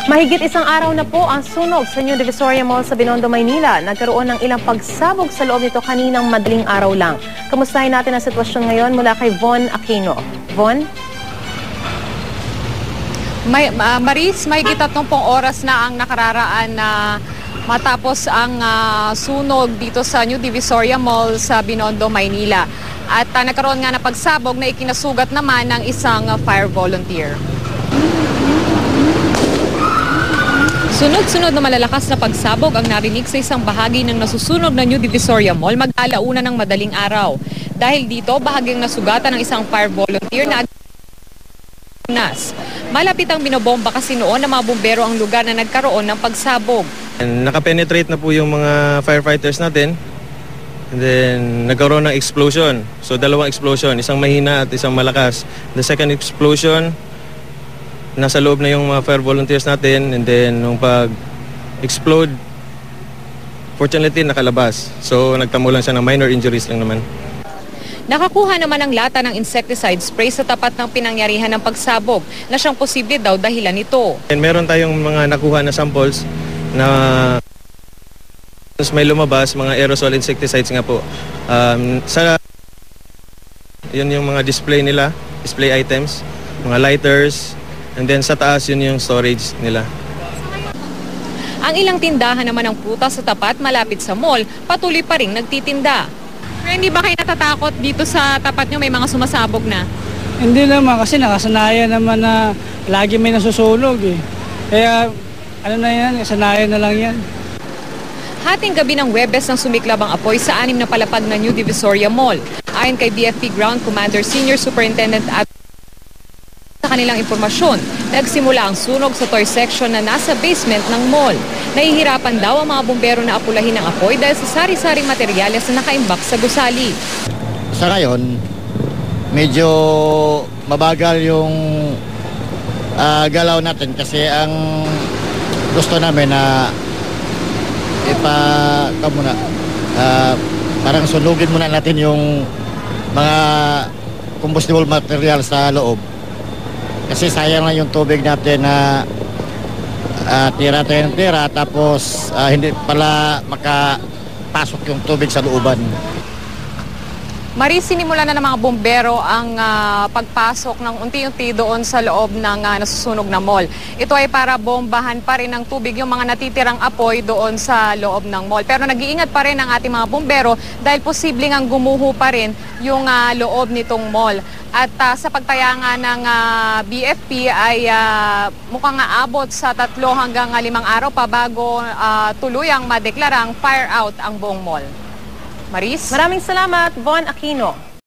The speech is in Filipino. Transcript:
Mahigit isang araw na po ang sunog sa New Divisoria Mall sa Binondo, Maynila. Nagkaroon ng ilang pagsabog sa loob nito kaninang madaling araw lang. Kamustahin natin ang sitwasyon ngayon mula kay Von Aquino. Von? Maris, mahigit 30 oras na ang nakararaan na matapos ang sunog dito sa New Divisoria Mall sa Binondo, Maynila. At nagkaroon nga ng pagsabog na ikinasugat naman ng isang fire volunteer. Sunod-sunod na malalakas na pagsabog ang narinig sa isang bahagi ng nasusunog na New Divisoria Mall mag-alauna ng madaling araw. Dahil dito, bahagyang nasugatan ng isang fire volunteer na nas. Malapit ang binobomba kasi noon ng mga bumbero ang lugar na nagkaroon ng pagsabog. Nakapenetrate na po yung mga firefighters natin. And then, nagkaroon ng explosion. So, dalawang explosion. Isang mahina at isang malakas. The second explosion, nasa loob na yung mga fire volunteers natin, and then nung pag-explode, fortunately nakalabas. So nagtamo lang siya ng minor injuries lang naman. Nakakuha naman ang lata ng insecticide spray sa tapat ng pinangyarihan ng pagsabog na siyang posible daw dahilan nito. And meron tayong mga nakuha na samples na may lumabas, mga aerosol insecticides nga po. Yun yung mga display nila, display items, mga lighters. And then sa taas yun yung storage nila. Ang ilang tindahan naman ng prutas sa tapat malapit sa mall, patuloy pa rin nagtitinda. Pero hindi ba kayo natatakot dito sa tapat nyo may mga sumasabog na? Hindi naman kasi nakasanayan naman na lagi may nasusunog eh. Kaya ano na yan, sanayan na lang yan. Hating gabi ng Huwebes nang sumiklab ang apoy sa 6 na palapag na New Divisoria Mall. Ayon kay BFP Ground Commander Senior Superintendent at sa kanilang impormasyon, nagsimula ang sunog sa toy section na nasa basement ng mall. Nahihirapan daw ang mga bumbero na apulahin ang apoy dahil sa sari-saring materyales na nakaimbak sa gusali. Sa ngayon, medyo mabagal yung galaw natin kasi ang gusto namin na parang sunugin muna natin yung mga combustible material sa loob. Kasi sayang lang yung tubig natin na tira tayo ng tira tapos hindi pala makapasok yung tubig sa looban. Maris, sinimula na ng mga bumbero ang pagpasok ng unti-unti doon sa loob ng nasusunog na mall. Ito ay para bombahan pa rin ng tubig yung mga natitirang apoy doon sa loob ng mall. Pero nag-iingat pa rin ang ating mga bumbero dahil posibleng ang gumuho pa rin yung loob nitong mall. At sa pagtaya nga ng BFP ay mukhang aabot sa 3 hanggang 5 araw pa bago tuluyang madeklarang fire out ang buong mall. Maris? Maraming salamat, Von Aquino.